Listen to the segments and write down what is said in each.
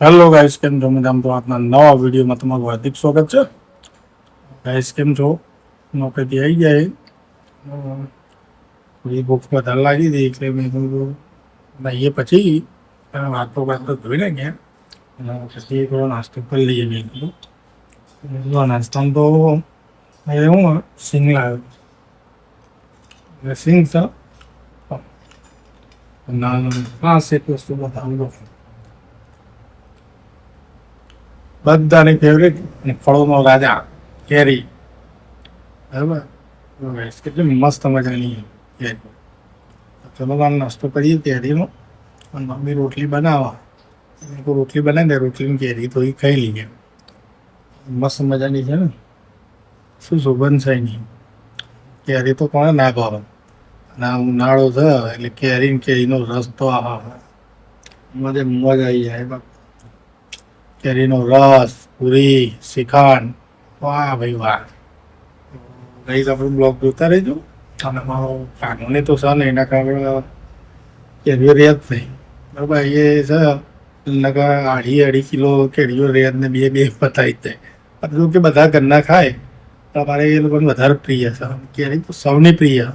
Hello guys, કેમ છો? મજામાં? તો આજના નવા વિડીયોમાં તમારું હાર્દિક સ્વાગત છે. ગાઈસ, કેમ છો? નોકરીથી આવી જાય થોડી ભૂખ વધારે લાગી હતી એટલે મેં થોડું નાહીએ પછી વાતો ધોઈ નાખ્યા અને પછી થોડો નાસ્તો કરી લઈએ. મેં કીધું નાસ્તામાં તો હું સિંગ લાવ્યો સિંગ છે. ખાસ એક વસ્તુ બતાવું, બધાની ફેવરેટ અને ફળોનો રાજા કેરી. બરાબર, કેટલી મસ્ત મજાની કેરી. ચલો તાર નાસ્તો કરીએ કેરીનો. અને મમ્મી રોટલી બનાવવા, રોટલી બનાવી દે, રોટલીની કેરી થોડી ખાઈ લઈએ. મસ્ત મજાની છે ને, શું સુગંધ છે એની. કેરી તો કોને ના ભાવે. અને આ ઉનાળો છે એટલે કેરીનો રસ તો મજા આવી જાય. કેરીનો રસ, પૂરી, શ્રીખંડ, વાહ ભાઈ વાહ. ગઈ આપણું બ્લોગ જોતા રહેજો. અને મારો કાનૂની તો છે ને, એના કારણે કેરીઓ રેત નહીં. બરાબર, એ છે અઢી કિલો કેરીઓ રેત ને બે પતાવી જ જાય. જો કે બધા ઘરના ખાય, તમારે એ લોકોને વધારે પ્રિય છે કેરી, તો સૌની પ્રિય.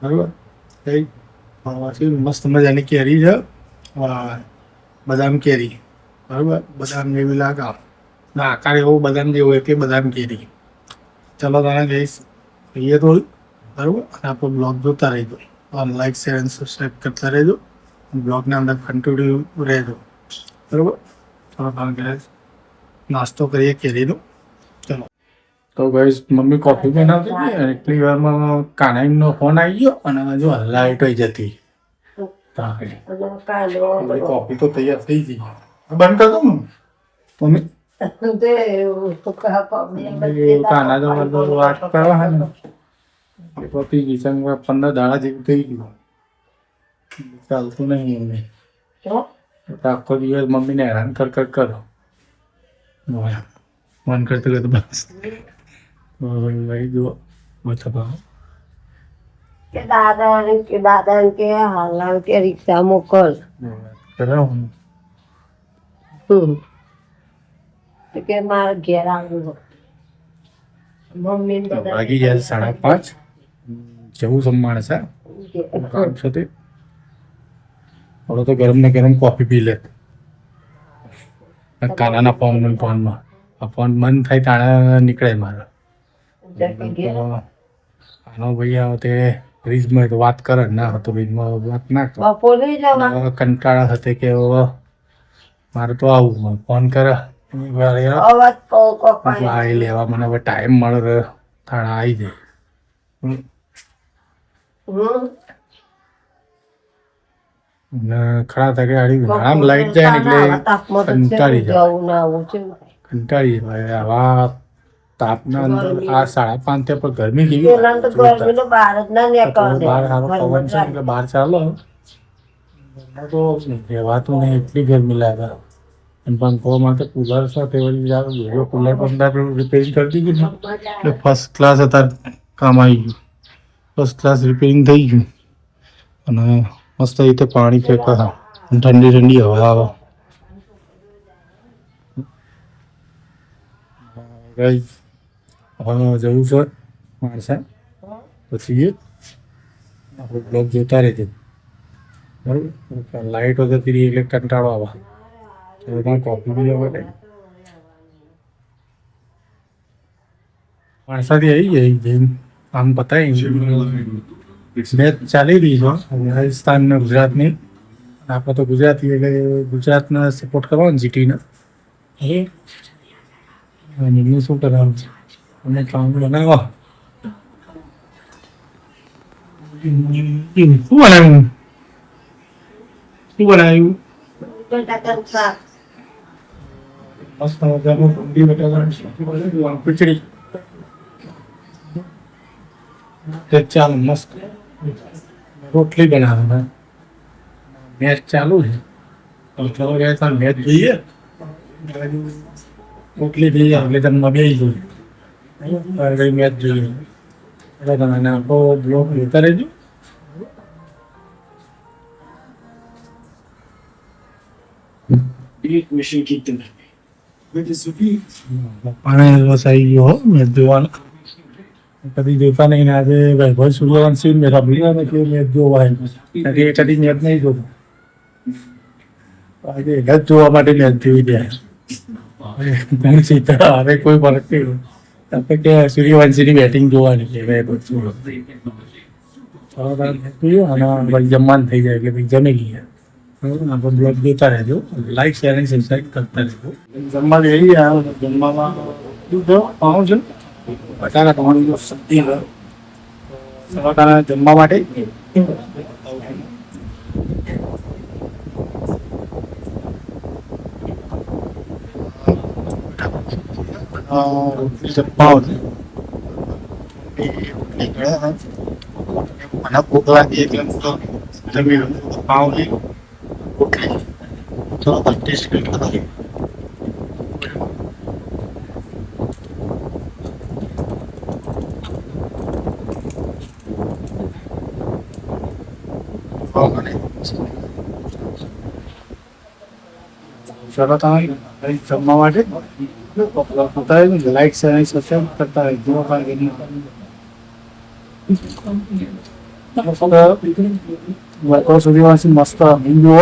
બરાબર, કઈ મસ્ત મજાની કેરી છે. બદામ કેરી. બરાબર, બદામ જેવી લાગે ના, આકાર એવો બદામ જેવો એટલે બદામ કેરી. ચલો તારે જઈશ કહીએ થોડું. બરાબર, અને આપણો બ્લોગ જોતા રહેજો. લાઈક, શેર અને સબસ્ક્રાઈબ કરતા રહેજો. બ્લોગના અંદર કન્ટિન્યુ રહેજો. બરાબર, ચલો તારે નાસ્તો કરીએ કેરીનો. ચલો. તો ગાઈસ, મમ્મી કોફી બનાવતી હતી. એટલી વારમાં કાનાઈનો ફોન આવી ગયો અને જો લાઈટ જતી. કોફી તો તૈયાર થઈ ગઈ. બંધ કરતો મમ્મી. કાના તો વાત કરવા હે ને, કોફી ગઈ 15 દાડા જેવું થઈ ગયું. ચાલતું નહીં મમ્મી. આખો દિવસ મમ્મીને હેરાન કરો. મન કરતું બસ ભાઈ જુઓ બધા દાદા કે હાલ કે રિક્ષા મોકલ કે મારે ઘેર આવવું. મમ્મી વાગી જાય 5:30. જવું જમવાને છે કામ છે તે. હવે તો ગરમ ને ગરમ કોફી પી લે. કાનાના ફોનમાં આ ફોન બંધ થાય તાણે નીકળે મારે. આનો ભાઈ આવે તે રીઝમાં તો વાત કરે, ના હતો રીઝમાં વાત ના કરે. કંટાળા સાથે કે મારે તો આવું ફોન કરે લેવા. મને હવે ટાઈમ મળે તાણા આવી જાય. ખરા થાય કે આમ લાઈટ જાય ને એટલે કંટાળી જાય. આવા તાપના અંદર આ 5:30 પર ગરમી કેવી બહાર સારો પવન છે એટલે બહાર ચાલો તો રહેવાતું નહીં, એટલી ગરમી લાગે. પંખો માટે કુલર છે તે વળી કુલર રિપેરિંગ કરી દીધું ને એટલે ફર્સ્ટ ક્લાસ અત્યારે કામ આવી ગયું. ફર્સ્ટ ક્લાસ રિપેરિંગ થઈ ગયું અને મસ્ત રીતે પાણી ફેંકા, ઠંડી ઠંડી હવા આવે. હવે જવું છે માણસા, પછી આપણે બ્લોગ જોતા રહેજો. બરાબર, લાઇટ જતી રહી એટલે કંટાળો આવે. કોફી બી લેવા માટે માણસાથી આવી જાય જેમ આમ પતાવી. મેચ ચાલી રહી છે રાજસ્થાન ને ગુજરાતની. આપણે તો ગુજરાતી એટલે ગુજરાતને સપોર્ટ કરવાનો, જીટીને. મમ્મી શું કરવાનું છે? અમને કામ બનાવો. શું બનાવ્યું? મસ્ત મજાનું ડુંગળી બટાકાનું ખીચડી. ચાલો મસ્ત રોટલી બનાવે. મેચ ચાલુ છે. ચલો મેચ જોઈએ. રોટલી થઈ જાય એટલે તમે બે જોઈએ મેચ જોઈએ. તમે આખો બ્લોગ જોતા રહેજો. પપ્પાને બસ આવી ગયો હો મેચ જોવાનો કદી જોતા નહીં ને આજે વૈભવ સૂર્યવંશી મેરા ભૂલ્યા ને કે મેચ જોવા એ કદી મેચ નહીં જોતો આજે જ જોવા માટે મેચ જોઈ ગયા સીતા હવે કોઈ ફરક નહીં આપણે કે સૂર્યવંશીની બેટિંગ જોવાની છે વૈભવ સૂર્યવંશી અને પછી જમવાનું થઈ જાય એટલે પછી જમી લઈએ આપણે બ્લોગ જોતા રહેજો લાઈક શેર અને સબસ્ક્રાઈબ કરતા રહેજો જમવા જઈ ગયા જમવામાં પાઉં છે બટાકા તમારું સબ્જી જમવા માટે પાઉં મને ભૂખ લાગી એટલે જમી પાઉં રોટલી થોડો ટેસ્ટ કરી ચલો તમે જમવા માટે લાઈક શેર અને સબસ્ક્રાઈબ કરતા રહેજો સૂર્યવંશી મસ્ત હિન્દુ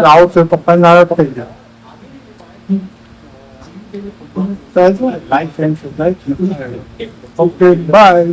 આઉટ છે પપ્પા ના થઈ જાય like and subscribe okay bye